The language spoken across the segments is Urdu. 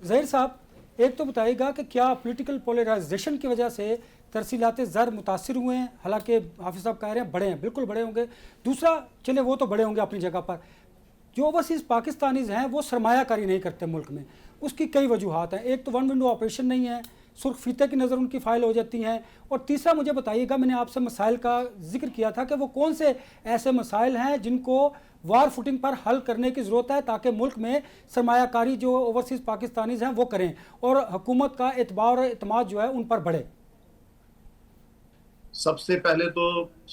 ظہیر صاحب، ایک تو بتائیے گا کہ کیا پولیٹیکل پولرائزیشن کی وجہ سے ترسیلات زر متاثر ہوئے ہیں؟ حالانکہ حافظ صاحب کہہ رہے ہیں بڑے ہیں، بالکل بڑے ہوں گے۔ دوسرا، چلے وہ تو بڑے ہوں گے اپنی جگہ پر، جو اوورسیز پاکستانیز ہیں وہ سرمایہ کاری نہیں کرتے ملک میں، اس کی کئی وجوہات ہیں۔ ایک تو ون ونڈو آپریشن نہیں ہے، سرخ فیتے کی نظر ان کی فائل ہو جاتی ہیں، اور تیسرا مجھے بتائیے گا، میں نے آپ سے مسائل کا ذکر کیا تھا کہ وہ کون سے ایسے مسائل ہیں جن کو وار فوٹنگ پر حل کرنے کی ضرورت ہے تاکہ ملک میں سرمایہ کاری جو اوورسیز پاکستانیز ہیں وہ کریں اور حکومت کا اعتبار اور اعتماد جو ہے ان پر بڑھے۔ سب سے پہلے تو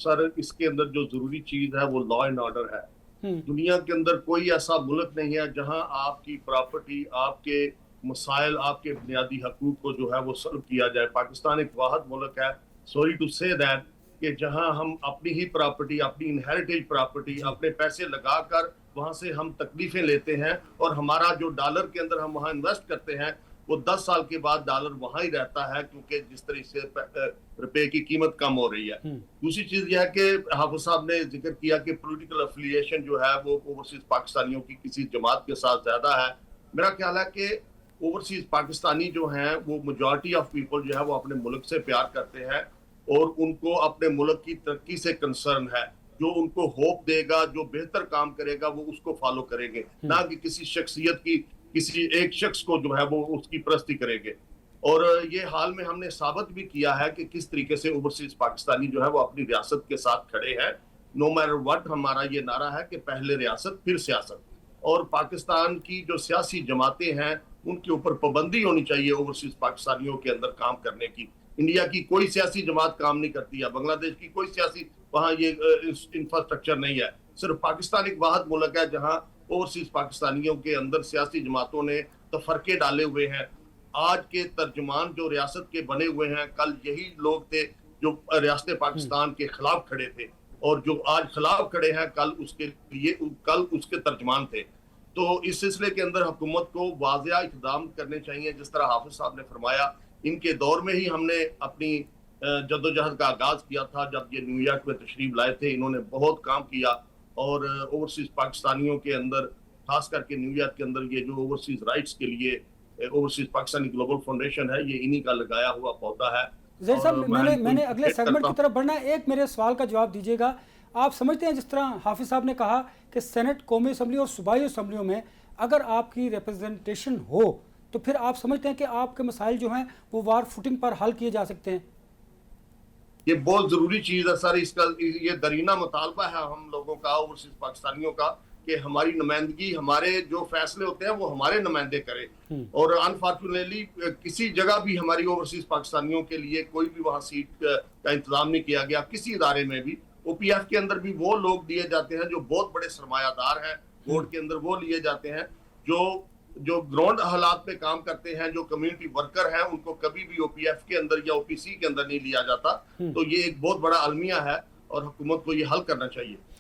سر اس کے اندر جو ضروری چیز ہے وہ لا اینڈ آرڈر ہے۔ دنیا کے اندر کوئی ایسا ملک نہیں ہے جہاں آپ کی پراپرٹی، آپ کے مسائل، آپ کے بنیادی حقوق کو جو ہے وہ سلب کیا جائے۔ پاکستان ایک واحد ملک ہے، سوری ٹو سے دیٹ، کہ جہاں ہم اپنی ہی پراپرٹی، اپنی انہیریٹیج پراپرٹی، اپنے پیسے لگا کر وہاں سے ہم تکلیفیں لیتے ہیں، اور ہمارا جو ڈالر کے اندر ہم وہاں انویسٹ کرتے ہیں وہ 10 سال کے بعد ڈالر وہاں ہی رہتا ہے، کیونکہ جس طرح سے روپے کی قیمت کم ہو رہی ہے۔ دوسری چیز یہ ہے کہ حافظ صاحب نے ذکر کیا کہ پولیٹیکل افیلیشن جو ہے وہ اوورسیز پاکستانیوں کی کسی جماعت کے ساتھ زیادہ ہے۔ میرا خیال ہے کہ اوورسیز پاکستانی جو ہیں وہ میجورٹی آف پیپل جو ہے وہ اپنے ملک سے پیار کرتے ہیں، اور ان کو اپنے ملک کی ترقی سے کنسرن ہے۔ جو ان کو ہوپ دے گا، جو بہتر کام کرے گا، وہ اس کو فالو کریں گے، نہ کہ کسی شخصیت کی، کسی ایک شخص کو جو ہے وہ اس کی پرستی کریں گے۔ اور یہ حال میں ہم نے ثابت بھی کیا ہے کہ کس طریقے سے اوورسیز پاکستانی جو ہے وہ اپنی ریاست کے ساتھ کھڑے ہیں۔ نو میٹر وٹ ہمارا یہ نعرہ ہے کہ پہلے ریاست پھر سیاست، اور پاکستان کی جو سیاسی جماعتیں ہیں ان کے اوپر پابندی ہونی چاہیے اوورسیز پاکستانیوں کے اندر کام کرنے کی۔ انڈیا کی کوئی سیاسی جماعت کام نہیں کرتی ہے، بنگلہ دیش کی کوئی سیاسی وہاں یہ انفراسٹرکچر نہیں ہے۔ صرف پاکستان ایک واحد ملک ہے جہاں اوورسیز پاکستانیوں کے اندر سیاسی جماعتوں نے تفرقے ڈالے ہوئے ہیں۔ آج کے ترجمان جو ریاست کے بنے ہوئے ہیں، کل یہی لوگ تھے جو ریاست پاکستان کے خلاف کھڑے تھے، اور جو آج خلاف کھڑے ہیں کل اس کے ترجمان تھے۔ تو اس سلسلے کے اندر حکومت کو واضح اقدام کرنے چاہیے، جس طرح حافظ صاحب نے فرمایا۔ ان کے دور میں ہی ہم نے اپنی جدوجہد کا آغاز کیا تھا، جب یہ نیو یارک میں تشریف لائے تھے۔ انہوں نے بہت کام کیا، اور اوورسیز پاکستانیوں کے اندر، خاص کر کے نیو یارک کے اندر، یہ جو اوورسیز رائٹس کے لیے اوورسیز پاکستانی گلوبل فاؤنڈیشن ہے، یہ انہی کا لگایا ہوا پودا ہے۔ ظہیر صاحب، میں نے اگلے سیگمنٹ کی طرف بڑھنا ہے، ایک میرے سوال کا جواب دیجیے گا۔ آپ سمجھتے ہیں جس طرح حافظ صاحب نے کہا کہ سینٹ، قومی اسمبلی اور صوبائی اسمبلیوں میں اگر آپ کی ریپرزنٹیشن ہو تو پھر آپ سمجھتے ہیں کہ آپ کے مسائل جو ہیں وہ وار فوٹنگ پر حل کیے جا سکتے ہیں؟ یہ بہت ضروری چیز ہے سر، اس کا یہ درینہ مطالبہ ہے ہم لوگوں کا، اوورسیز پاکستانیوں کا، کہ ہماری نمائندگی، ہمارے جو فیصلے ہوتے ہیں وہ ہمارے نمائندے کریں۔ اور انفارچونیٹلی کسی جگہ بھی ہماری اوورسیز پاکستانیوں کے لیے کوئی بھی وہاں سیٹ کا انتظام نہیں کیا گیا، کسی ادارے میں بھی۔ او پی ایف کے اندر بھی وہ لوگ لیے جاتے ہیں جو بہت بڑے سرمایہ دار ہیں، بورڈ کے اندر وہ لیے جاتے ہیں جو گراؤنڈ حالات پہ کام کرتے ہیں، جو کمیونٹی ورکر ہیں، ان کو کبھی بھی او پی ایف کے اندر یا او پی سی کے اندر نہیں لیا جاتا۔ تو یہ ایک بہت بڑا المیہ ہے، اور حکومت کو یہ حل کرنا چاہیے۔